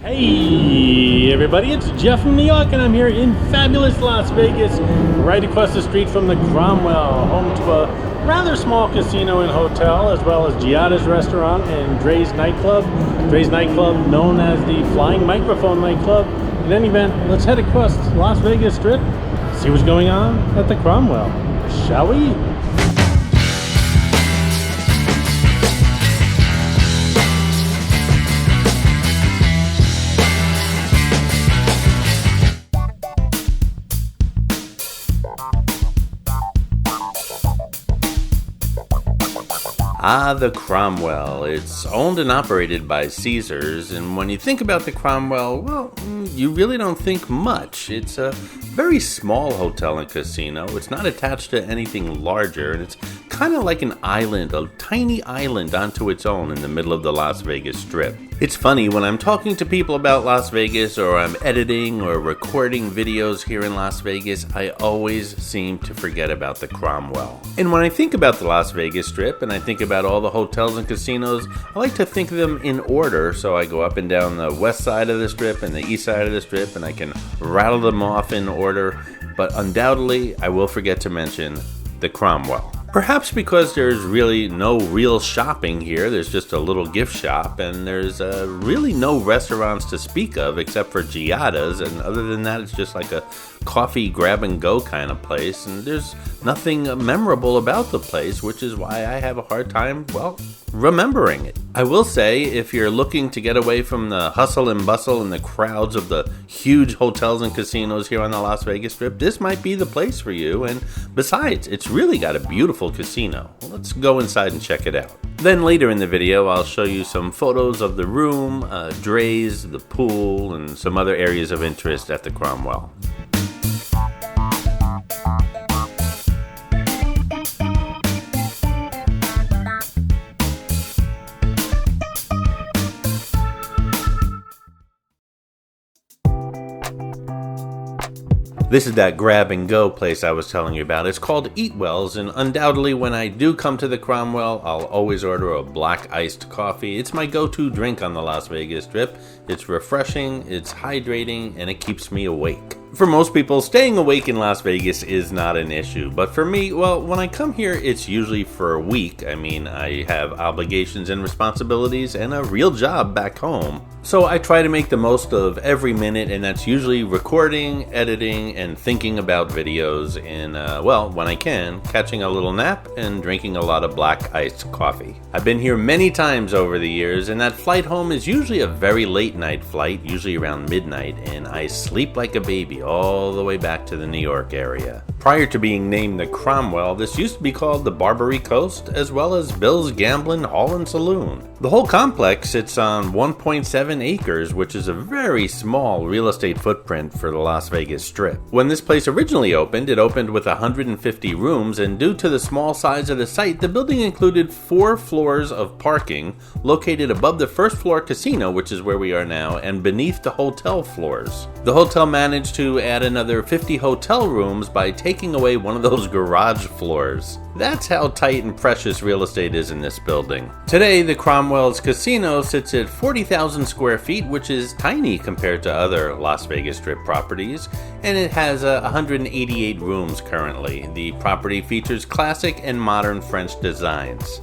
Hey everybody, it's Jeff from New York and I'm here in fabulous Las Vegas, right across the street from the Cromwell, home to a rather small casino and hotel, as well as Giada's restaurant and Dre's nightclub. Dre's nightclub, known as the Flying Microphone nightclub. In any event, let's head across Las Vegas Strip, see what's going on at the Cromwell, shall we? The Cromwell. It's owned and operated by Caesars, and when you think about the Cromwell, well, you really don't think much. It's a very small hotel and casino. It's not attached to anything larger, and it's kind of like an island, a tiny island onto its own in the middle of the Las Vegas Strip. It's funny, when I'm talking to people about Las Vegas, or I'm editing or recording videos here in Las Vegas, I always seem to forget about the Cromwell. And when I think about the Las Vegas Strip, and I think about all the hotels and casinos, I like to think of them in order, so I go up and down the west side of the Strip and the east side of the Strip, and I can rattle them off in order, but undoubtedly, I will forget to mention the Cromwell. Perhaps because there's really no real shopping here, there's just a little gift shop, and there's really no restaurants to speak of except for Giada's, and other than that it's just like a coffee grab and go kind of place, and there's nothing memorable about the place, which is why I have a hard time, well, remembering it. I will say, if you're looking to get away from the hustle and bustle and the crowds of the huge hotels and casinos here on the Las Vegas Strip, this might be the place for you, and besides, it's really got a beautiful casino. Let's go inside and check it out. Then later in the video, I'll show you some photos of the room, Dre's, the pool, and some other areas of interest at the Cromwell. This is that grab and go place I was telling you about. It's called Eat Wells, and undoubtedly when I do come to the Cromwell, I'll always order a black iced coffee. It's my go-to drink on the Las Vegas Strip. It's refreshing, it's hydrating, and it keeps me awake. For most people, staying awake in Las Vegas is not an issue, but for me, well, when I come here, it's usually for a week. I mean, I have obligations and responsibilities and a real job back home. So I try to make the most of every minute, and that's usually recording, editing, and thinking about videos, and, well, when I can, catching a little nap and drinking a lot of black iced coffee. I've been here many times over the years, and that flight home is usually a very late night flight, usually around midnight, and I sleep like a baby all the way back to the New York area. Prior to being named the Cromwell, this used to be called the Barbary Coast, as well as Bill's Gamblin' Hall and Saloon. The whole complex sits on 1.7 acres, which is a very small real estate footprint for the Las Vegas Strip. When this place originally opened, it opened with 150 rooms, and due to the small size of the site, the building included 4 floors of parking located above the first floor casino, which is where we are now, and beneath the hotel floors. The hotel managed to add another 50 hotel rooms by taking away one of those garage floors. That's how tight and precious real estate is in this building. Today, the Cromwell's casino sits at 40,000 square feet, which is tiny compared to other Las Vegas Strip properties, and it has 188 rooms currently. The property features classic and modern French designs.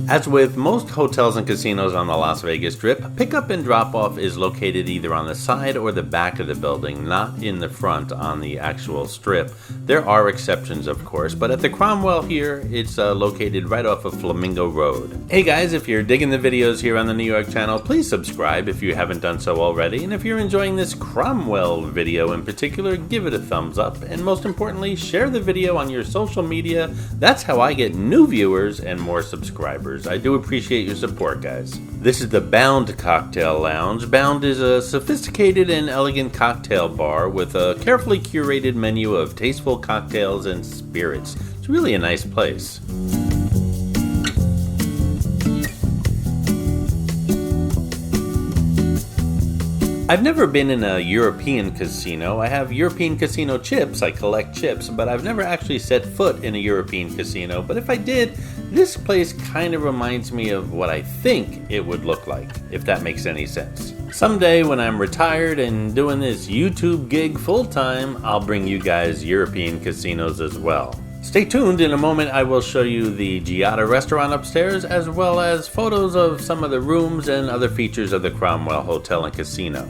As with most hotels and casinos on the Las Vegas Strip, pickup and drop-off is located either on the side or the back of the building, not in the front on the actual strip. There are exceptions, of course, but at the Cromwell here, it's located right off of Flamingo Road. Hey guys, if you're digging the videos here on the New York channel, please subscribe if you haven't done so already, and if you're enjoying this Cromwell video in particular, give it a thumbs up, and most importantly, share the video on your social media. That's how I get new viewers and more subscribers. I do appreciate your support, guys. This is the Bound Cocktail Lounge. Bound is a sophisticated and elegant cocktail bar with a carefully curated menu of tasteful cocktails and spirits. It's really a nice place. I've never been in a European casino. I have European casino chips, I collect chips, but I've never actually set foot in a European casino. But if I did, this place kind of reminds me of what I think it would look like, if that makes any sense. Someday when I'm retired and doing this YouTube gig full time, I'll bring you guys European casinos as well. Stay tuned, in a moment I will show you the Giada restaurant upstairs, as well as photos of some of the rooms and other features of the Cromwell Hotel and Casino.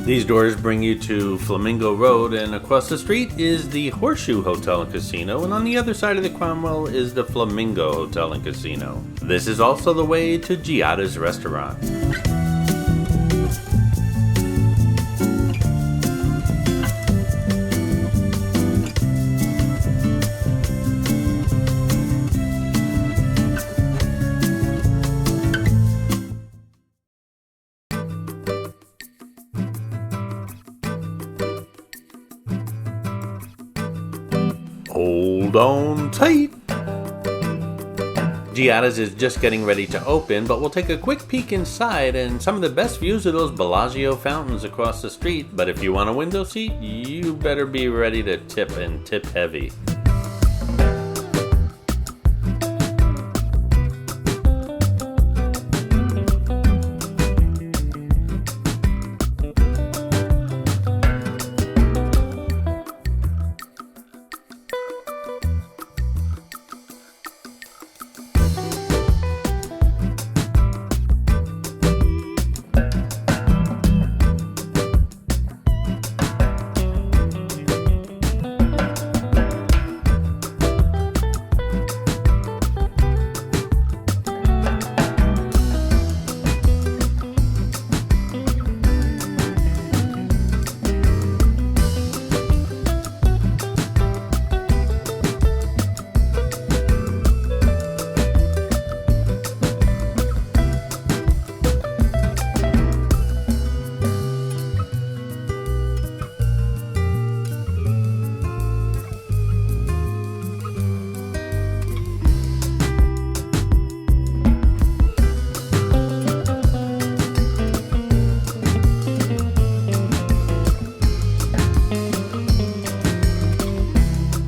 These doors bring you to Flamingo Road, and across the street is the Horseshoe Hotel and Casino, and on the other side of the Cromwell is the Flamingo Hotel and Casino. This is also the way to Giada's restaurant. Hold on tight! Giada's is just getting ready to open, but we'll take a quick peek inside and some of the best views of those Bellagio fountains across the street. But if you want a window seat, you better be ready to tip, and tip heavy.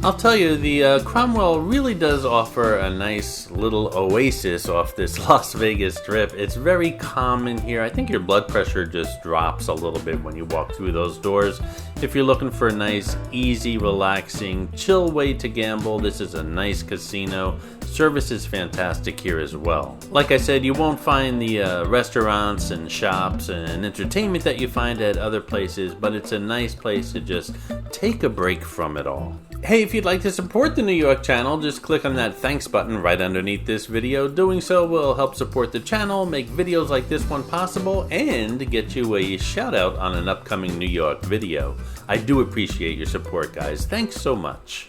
I'll tell you, the Cromwell really does offer a nice little oasis off this Las Vegas Strip. It's very calm in here. I think your blood pressure just drops a little bit when you walk through those doors. If you're looking for a nice, easy, relaxing, chill way to gamble, this is a nice casino. Service is fantastic here as well. Like I said, you won't find the restaurants and shops and entertainment that you find at other places, but it's a nice place to just take a break from it all. Hey, if you'd like to support the New York channel, just click on that thanks button right underneath this video. Doing so will help support the channel, make videos like this one possible, and get you a shout out on an upcoming New York video. I do appreciate your support, guys. Thanks so much.